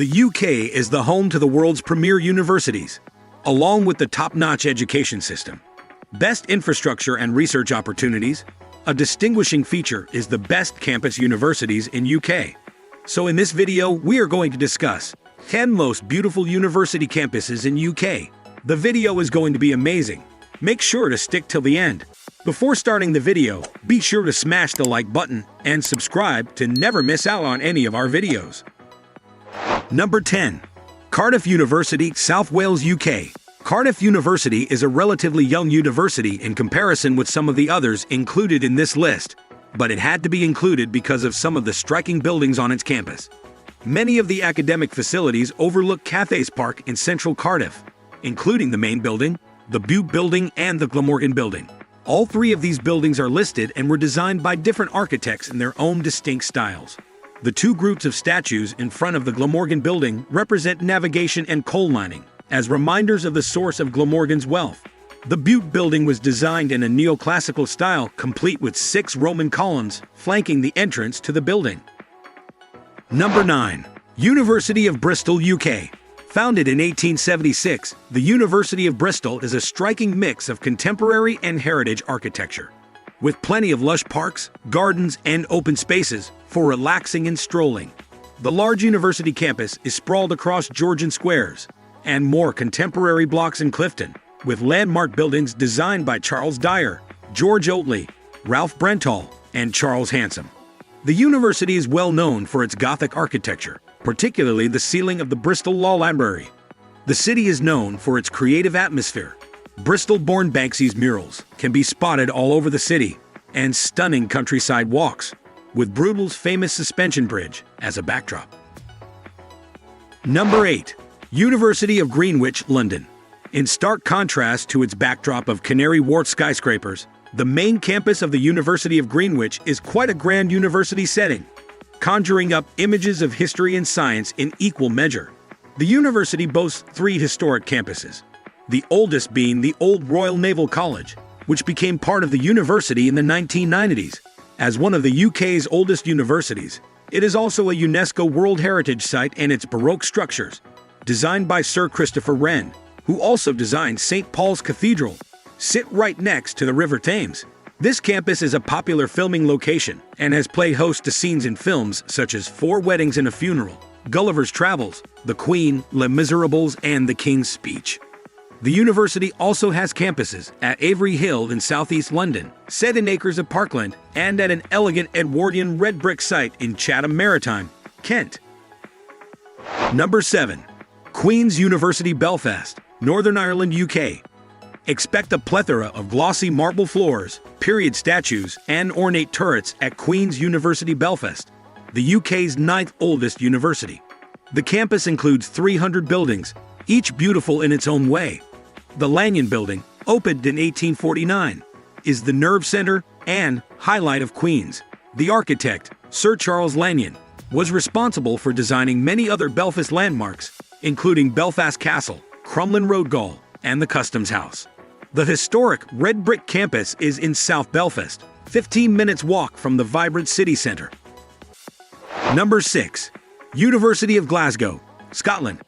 The UK is the home to the world's premier universities, along with the top-notch education system. Best infrastructure and research opportunities. A distinguishing feature is the best campus universities in UK. So in this video, we are going to discuss 10 most beautiful university campuses in UK. The video is going to be amazing. Make sure to stick till the end. Before starting the video, be sure to smash the like button and subscribe to never miss out on any of our videos. Number 10. Cardiff University, South Wales, UK. Cardiff University is a relatively young university in comparison with some of the others included in this list, but it had to be included because of some of the striking buildings on its campus. Many of the academic facilities overlook Cathays Park in central Cardiff, including the main building, the Bute Building, and the Glamorgan Building. All three of these buildings are listed and were designed by different architects in their own distinct styles. The two groups of statues in front of the Glamorgan Building represent navigation and coal mining, as reminders of the source of Glamorgan's wealth. The Bute Building was designed in a neoclassical style, complete with 6 Roman columns flanking the entrance to the building. Number 9. University of Bristol, UK. Founded in 1876, the University of Bristol is a striking mix of contemporary and heritage architecture, with plenty of lush parks, gardens, and open spaces for relaxing and strolling. The large university campus is sprawled across Georgian squares and more contemporary blocks in Clifton, with landmark buildings designed by Charles Dyer, George Oatley, Ralph Brentall, and Charles Hansom. The university is well known for its Gothic architecture, particularly the ceiling of the Bristol Law Library. The city is known for its creative atmosphere. Bristol-born Banksy's murals can be spotted all over the city, and stunning countryside walks, with Brutal's famous suspension bridge as a backdrop. Number 8. University of Greenwich, London. In stark contrast to its backdrop of Canary Wharf skyscrapers, the main campus of the University of Greenwich is quite a grand university setting, conjuring up images of history and science in equal measure. The university boasts 3 historic campuses, the oldest being the Old Royal Naval College, which became part of the university in the 1990s. As one of the UK's oldest universities, it is also a UNESCO World Heritage Site, and its Baroque structures, designed by Sir Christopher Wren, who also designed St. Paul's Cathedral, sit right next to the River Thames. This campus is a popular filming location and has played host to scenes in films such as 4 Weddings and a Funeral, Gulliver's Travels, The Queen, Les Miserables, and The King's Speech. The university also has campuses at Avery Hill in southeast London, Seddon Acres of Parkland, and at an elegant Edwardian red brick site in Chatham Maritime, Kent. Number 7. Queen's University, Belfast, Northern Ireland, UK. Expect a plethora of glossy marble floors, period statues, and ornate turrets at Queen's University, Belfast, the UK's 9th oldest university. The campus includes 300 buildings, each beautiful in its own way. The Lanyon Building, opened in 1849, is the nerve center and highlight of Queen's. The architect, Sir Charles Lanyon, was responsible for designing many other Belfast landmarks, including Belfast Castle, Crumlin Road Gall, and the Customs House. The historic red brick campus is in South Belfast, 15 minutes walk from the vibrant city centre. Number 6. University of Glasgow, Scotland.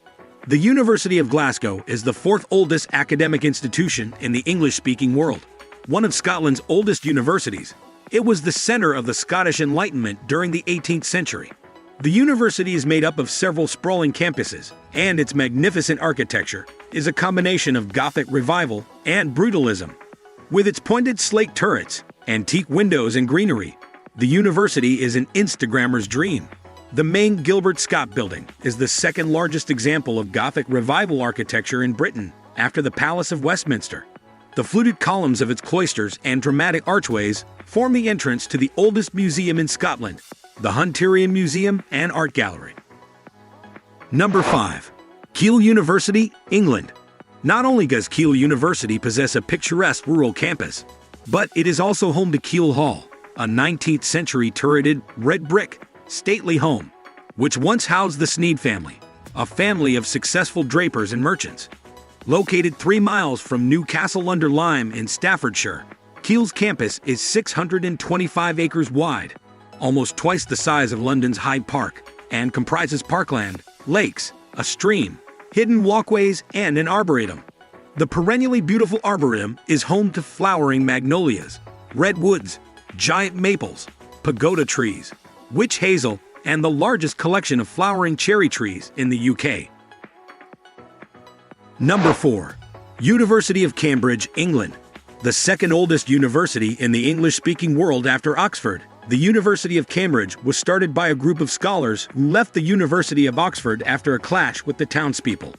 The University of Glasgow is the 4th oldest academic institution in the English-speaking world, one of Scotland's oldest universities. It was the centre of the Scottish Enlightenment during the 18th century. The university is made up of several sprawling campuses, and its magnificent architecture is a combination of Gothic revival and brutalism. With its pointed slate turrets, antique windows, and greenery, the university is an Instagrammer's dream. The main Gilbert Scott Building is the 2nd largest example of Gothic revival architecture in Britain, after the Palace of Westminster. The fluted columns of its cloisters and dramatic archways form the entrance to the oldest museum in Scotland, the Hunterian Museum and Art Gallery. Number 5. Keele University, England. Not only does Keele University possess a picturesque rural campus, but it is also home to Keele Hall, a 19th century turreted red brick stately home, which once housed the Sneed family, a family of successful drapers and merchants. Located 3 miles from Newcastle-under-Lyme in Staffordshire, Keele's campus is 625 acres wide, almost twice the size of London's Hyde Park, and comprises parkland, lakes, a stream, hidden walkways, and an arboretum. The perennially beautiful arboretum is home to flowering magnolias, redwoods, giant maples, pagoda trees, witch hazel, and the largest collection of flowering cherry trees in the UK. Number 4. University of Cambridge, England. The second oldest university in the English-speaking world after Oxford, the University of Cambridge was started by a group of scholars who left the University of Oxford after a clash with the townspeople.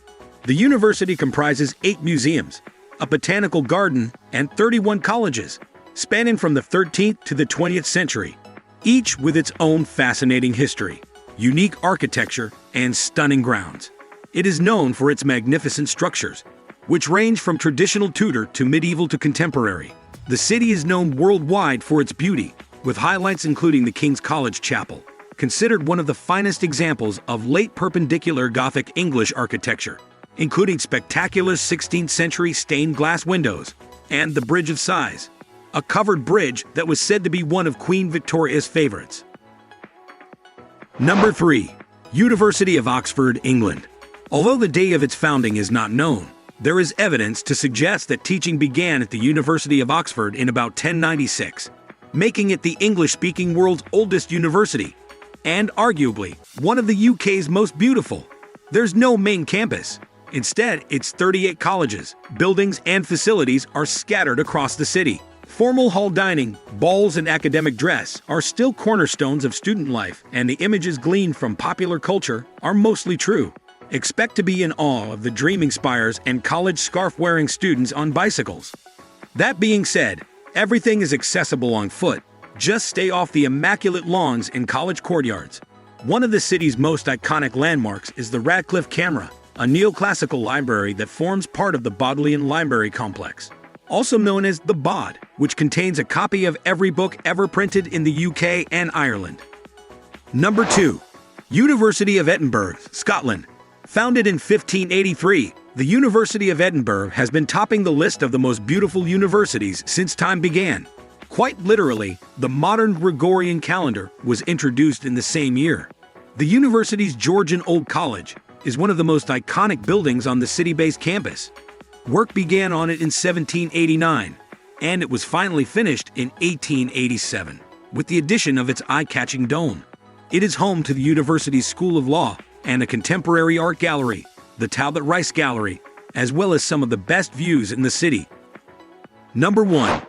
The university comprises 8 museums, a botanical garden, and 31 colleges, spanning from the 13th to the 20th century, each with its own fascinating history, unique architecture, and stunning grounds. It is known for its magnificent structures, which range from traditional Tudor to medieval to contemporary. The city is known worldwide for its beauty, with highlights including the King's College Chapel, considered one of the finest examples of late Perpendicular Gothic English architecture, including spectacular 16th-century stained glass windows, and the Bridge of Sighs, a covered bridge that was said to be one of Queen Victoria's favorites. Number 3. University of Oxford, England. Although the day of its founding is not known, there is evidence to suggest that teaching began at the University of Oxford in about 1096, making it the English-speaking world's oldest university, and arguably one of the UK's most beautiful. There's no main campus. Instead, its 38 colleges, buildings, and facilities are scattered across the city. Formal hall dining, balls, and academic dress are still cornerstones of student life, and the images gleaned from popular culture are mostly true. Expect to be in awe of the dreaming spires and college scarf-wearing students on bicycles. That being said, everything is accessible on foot. Just stay off the immaculate lawns and college courtyards. One of the city's most iconic landmarks is the Radcliffe Camera, a neoclassical library that forms part of the Bodleian Library Complex, also known as the Bod, which contains a copy of every book ever printed in the UK and Ireland. Number 2. University of Edinburgh, Scotland. Founded in 1583, the University of Edinburgh has been topping the list of the most beautiful universities since time began. Quite literally, the modern Gregorian calendar was introduced in the same year. The university's Georgian Old College is one of the most iconic buildings on the city-based campus. Work began on it in 1789, and it was finally finished in 1887, with the addition of its eye-catching dome. It is home to the university's School of Law and a contemporary art gallery, the Talbot Rice Gallery, as well as some of the best views in the city. Number 1.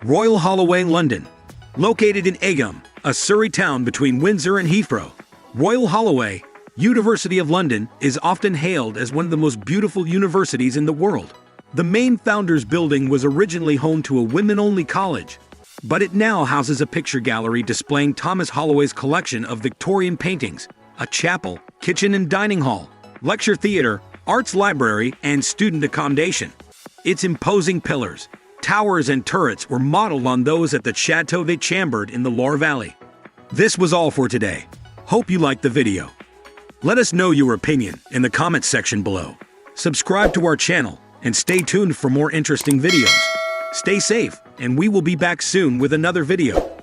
Royal Holloway, London. Located in Egham, a Surrey town between Windsor and Heathrow, Royal Holloway, University of London is often hailed as one of the most beautiful universities in the world. The main founders' building was originally home to a women-only college, but it now houses a picture gallery displaying Thomas Holloway's collection of Victorian paintings, a chapel, kitchen and dining hall, lecture theater, arts library, and student accommodation. Its imposing pillars, towers, and turrets were modeled on those at the Château de Chambord in the Loire Valley. This was all for today. Hope you liked the video. Let us know your opinion in the comments section below. Subscribe to our channel and stay tuned for more interesting videos. Stay safe, and we will be back soon with another video.